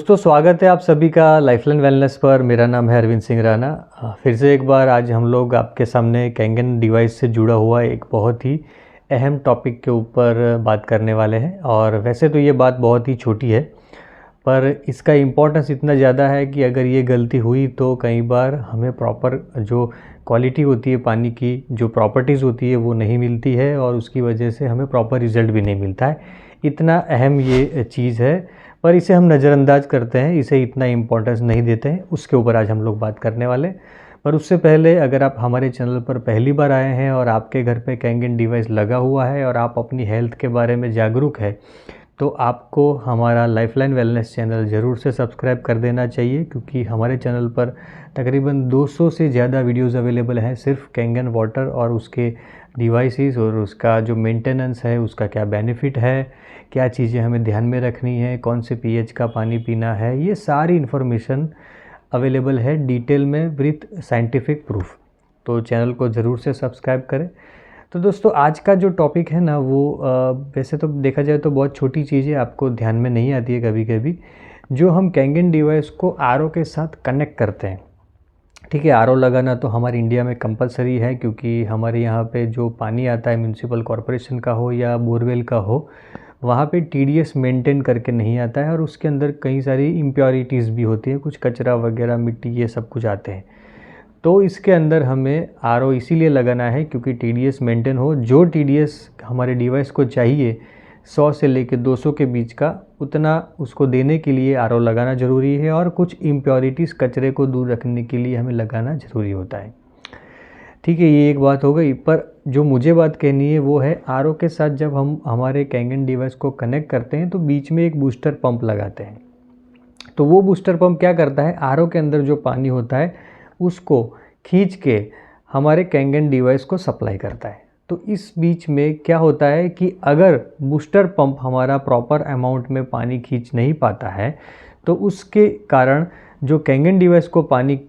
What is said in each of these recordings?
दोस्तों स्वागत है आप सभी का लाइफलाइन वेलनेस पर। मेरा नाम है अरविंद सिंह राणा। फिर से एक बार आज हम लोग आपके सामने कैंगन डिवाइस से जुड़ा हुआ एक बहुत ही अहम टॉपिक के ऊपर बात करने वाले हैं। और वैसे तो ये बात बहुत ही छोटी है, पर इसका इम्पोर्टेंस इतना ज़्यादा है कि अगर ये गलती हुई तो कई बार हमें प्रॉपर जो क्वालिटी होती है पानी की, जो प्रॉपर्टीज़ होती है वो नहीं मिलती है और उसकी वजह से हमें प्रॉपर रिज़ल्ट भी नहीं मिलता है। इतना अहम ये चीज़ है, पर इसे हम नज़रअंदाज करते हैं, इसे इतना इम्पोर्टेंस नहीं देते हैं। उसके ऊपर आज हम लोग बात करने वाले। पर उससे पहले अगर आप हमारे चैनल पर पहली बार आए हैं और आपके घर पे कैंगन डिवाइस लगा हुआ है और आप अपनी हेल्थ के बारे में जागरूक है, तो आपको हमारा लाइफलाइन वेलनेस चैनल ज़रूर से सब्सक्राइब कर देना चाहिए, क्योंकि हमारे चैनल पर तकरीबन 200 से ज़्यादा वीडियोज़ अवेलेबल हैं सिर्फ कैंगन वाटर और उसके डिवाइसेस और उसका जो मेंटेनेंस है, उसका क्या बेनिफिट है, क्या चीज़ें हमें ध्यान में रखनी है, कौन से पीएच का पानी पीना है, ये सारी इन्फॉर्मेशन अवेलेबल है डिटेल में विथ साइंटिफिक प्रूफ। तो चैनल को ज़रूर से सब्सक्राइब करें। तो दोस्तों आज का जो टॉपिक है ना वो वैसे तो देखा जाए तो बहुत छोटी चीज़ है, आपको ध्यान में नहीं आती है कभी कभी। जो हम कैंगन डिवाइस को आरओ के साथ कनेक्ट करते हैं, ठीक है। आरओ लगाना तो हमारे इंडिया में कंपलसरी है, क्योंकि हमारे यहाँ पे जो पानी आता है म्यूनसिपल कॉरपोरेशन का हो या बोरवेल का हो, वहाँ पे टीडीएस मेंटेन करके नहीं आता है और उसके अंदर कई सारी इम्प्योरिटीज़ भी होती है, कुछ कचरा वगैरह मिट्टी ये सब कुछ आते हैं। तो इसके अंदर हमें आरओ इसीलिए लगाना है क्योंकि टीडीएस मेंटेन हो। जो टीडीएस हमारे डिवाइस को चाहिए 100 से लेकर 200 के बीच का, उतना उसको देने के लिए आरओ लगाना ज़रूरी है। और कुछ इम्प्योरिटीज़ कचरे को दूर रखने के लिए हमें लगाना ज़रूरी होता है, ठीक है। ये एक बात हो गई। पर जो मुझे बात कहनी है वो है आरओ के साथ जब हम हमारे कैंगन डिवाइस को कनेक्ट करते हैं तो बीच में एक बूस्टर पंप लगाते हैं। तो वो बूस्टर पंप क्या करता है, आरओ के अंदर जो पानी होता है उसको खींच के हमारे कैंगन डिवाइस को सप्लाई करता है। तो इस बीच में क्या होता है कि अगर बूस्टर पंप हमारा प्रॉपर अमाउंट में पानी खींच नहीं पाता है तो उसके कारण जो कैंगन डिवाइस को पानी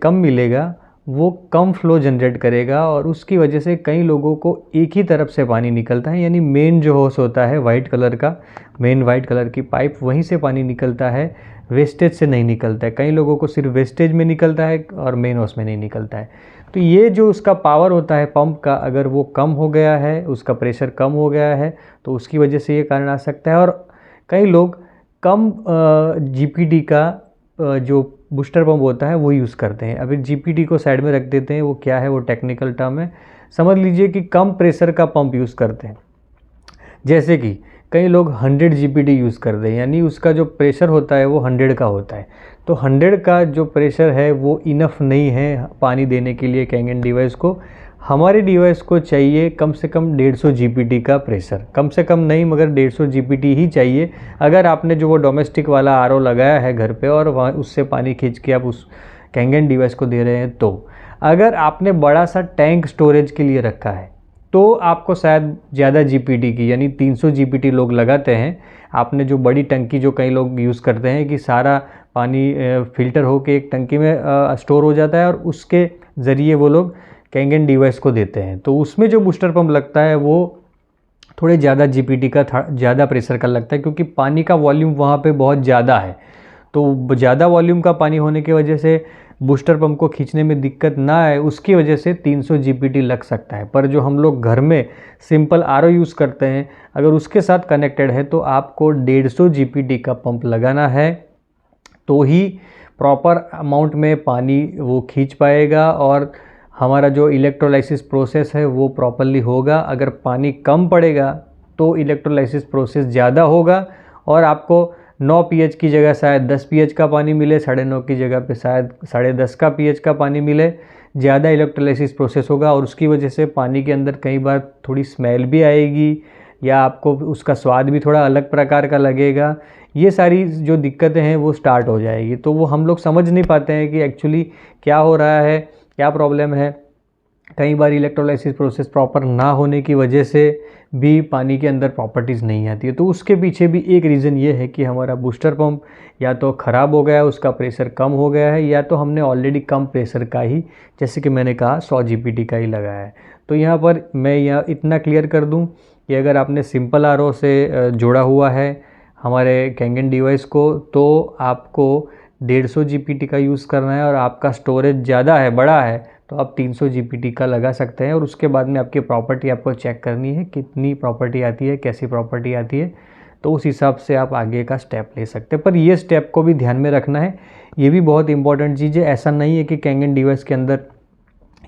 कम मिलेगा, वो कम फ्लो जनरेट करेगा और उसकी वजह से कई लोगों को एक ही तरफ से पानी निकलता है, यानी मेन जो होस होता है वाइट कलर का, मेन वाइट कलर की पाइप, वहीं से पानी निकलता है, वेस्टेज से नहीं निकलता है। कई लोगों को सिर्फ वेस्टेज में निकलता है और मेन होस में नहीं निकलता है। तो ये जो उसका पावर होता है पंप का, अगर वो कम हो गया है, उसका प्रेशर कम हो गया है, तो उसकी वजह से ये कारण आ सकता है। और कई लोग कम जीपीडी का जो बूस्टर पंप होता है वो यूज़ करते हैं। अभी जीपीडी को साइड में रख देते हैं, वो क्या है वो टेक्निकल टर्म है। समझ लीजिए कि कम प्रेशर का पंप यूज़ करते हैं। जैसे कि कई लोग 100 जीपीडी यूज़ करते हैं, यानी उसका जो प्रेशर होता है वो 100 का होता है। तो 100 का जो प्रेशर है वो इनफ नहीं है पानी देने के लिए कैंगन डिवाइस को। हमारे डिवाइस को चाहिए कम से कम 150 जीपीटी का प्रेशर, कम से कम नहीं मगर 150 जीपीटी ही चाहिए। अगर आपने जो वो डोमेस्टिक वाला आरओ लगाया है घर पे और वहाँ उससे पानी खींच के आप उस कैंगन डिवाइस को दे रहे हैं, तो अगर आपने बड़ा सा टैंक स्टोरेज के लिए रखा है तो आपको शायद ज़्यादा जीपीटी की, यानी 300 जीपीटी लोग लगाते हैं। आपने जो बड़ी टंकी जो कई लोग यूज़ करते हैं कि सारा पानी फ़िल्टर होकर एक टंकी में स्टोर हो जाता है और उसके ज़रिए वो लोग कैंगन डिवाइस को देते हैं, तो उसमें जो बूस्टर पंप लगता है वो थोड़े ज़्यादा जीपीटी का ज़्यादा प्रेशर का लगता है, क्योंकि पानी का वॉल्यूम वहाँ पे बहुत ज़्यादा है। तो ज़्यादा वॉल्यूम का पानी होने की वजह से बूस्टर पंप को खींचने में दिक्कत ना आए, उसकी वजह से 300 जीपीटी लग सकता है। पर जो हम लोग घर में सिंपल आरओ यूज़ करते हैं, अगर उसके साथ कनेक्टेड है तो आपको 150 जीपीटी का पंप लगाना है, तो ही प्रॉपर अमाउंट में पानी वो खींच पाएगा और हमारा जो इलेक्ट्रोलाइसिस प्रोसेस है वो प्रॉपरली होगा। अगर पानी कम पड़ेगा तो इलेक्ट्रोलाइसिस प्रोसेस ज़्यादा होगा और आपको 9 पीएच की जगह शायद 10 पीएच का पानी मिले, 9.5 की जगह पे शायद 10.5 का पीएच का पानी मिले। ज़्यादा इलेक्ट्रोलाइसिस प्रोसेस होगा और उसकी वजह से पानी के अंदर कई बार थोड़ी स्मेल भी आएगी या आपको उसका स्वाद भी थोड़ा अलग प्रकार का लगेगा। ये सारी जो दिक्कतें हैं वो स्टार्ट हो जाएगी। तो वो हम लोग समझ नहीं पाते हैं कि एक्चुअली क्या हो रहा है, क्या प्रॉब्लम है। कई बार इलेक्ट्रोलाइसिस प्रोसेस प्रॉपर ना होने की वजह से भी पानी के अंदर प्रॉपर्टीज़ नहीं आती है। तो उसके पीछे भी एक रीज़न ये है कि हमारा बूस्टर पंप या तो ख़राब हो गया है, उसका प्रेशर कम हो गया है, या तो हमने ऑलरेडी कम प्रेशर का ही, जैसे कि मैंने कहा 100 जीपीटी का ही लगाया है। तो यहाँ पर मैं इतना क्लियर कर दूँ कि अगर आपने सिंपल आरओ से जोड़ा हुआ है, हमारे कैंगन डिवाइस को, तो आपको 150 जीपीटी का यूज़ करना है और आपका स्टोरेज ज़्यादा है, बड़ा है, तो आप 300 जीपीटी का लगा सकते हैं। और उसके बाद में आपकी प्रॉपर्टी आपको चेक करनी है, कितनी प्रॉपर्टी आती है, कैसी प्रॉपर्टी आती है, तो उस हिसाब से आप आगे का स्टेप ले सकते हैं। पर ये स्टेप को भी ध्यान में रखना है, ये भी बहुत इंपॉर्टेंट चीज़ है। ऐसा नहीं है कि कैंगन डिवाइस के अंदर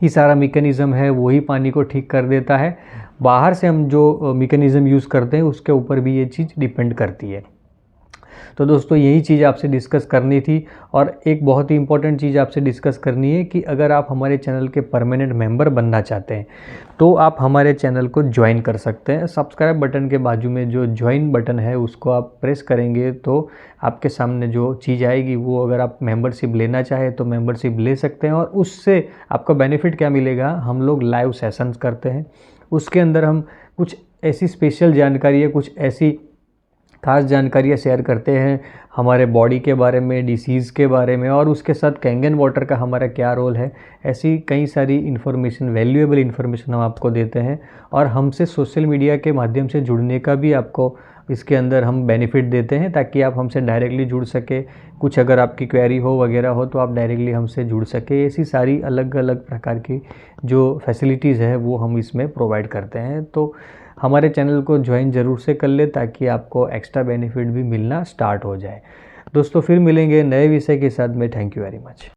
ही सारा मैकेनिज़्म है, वही पानी को ठीक कर देता है। बाहर से हम जो मैकेनिज़्म यूज़ करते हैं उसके ऊपर भी ये चीज़ डिपेंड करती है। तो दोस्तों यही चीज़ आपसे डिस्कस करनी थी। और एक बहुत ही इंपॉर्टेंट चीज़ आपसे डिस्कस करनी है कि अगर आप हमारे चैनल के परमानेंट मेंबर बनना चाहते हैं तो आप हमारे चैनल को ज्वाइन कर सकते हैं। सब्सक्राइब बटन के बाजू में जो ज्वाइन बटन है उसको आप प्रेस करेंगे तो आपके सामने जो चीज़ आएगी वो, अगर आप मेंबरशिप लेना चाहें तो मेंबरशिप ले सकते हैं। और उससे आपका बेनिफिट क्या मिलेगा, हम लोग लाइव सेशंस करते हैं, उसके अंदर हम कुछ ऐसी स्पेशल जानकारी है, कुछ ऐसी खास जानकारियाँ शेयर करते हैं हमारे बॉडी के बारे में, डिसीज़ के बारे में, और उसके साथ कैंगन वाटर का हमारा क्या रोल है। ऐसी कई सारी इन्फॉर्मेशन, वैल्यूएबल इन्फॉर्मेशन हम आपको देते हैं। और हमसे सोशल मीडिया के माध्यम से जुड़ने का भी आपको इसके अंदर हम बेनिफिट देते हैं, ताकि आप हमसे डायरेक्टली जुड़ सके। कुछ अगर आपकी क्वेरी हो वगैरह हो तो आप डायरेक्टली हमसे जुड़ सके। ऐसी सारी अलग अलग प्रकार की जो फैसिलिटीज़ है वो हम इसमें प्रोवाइड करते हैं। तो हमारे चैनल को ज्वाइन ज़रूर से कर ले, ताकि आपको एक्स्ट्रा बेनिफिट भी मिलना स्टार्ट हो जाए। दोस्तों फिर मिलेंगे नए विषय के साथ में। Thank you very much.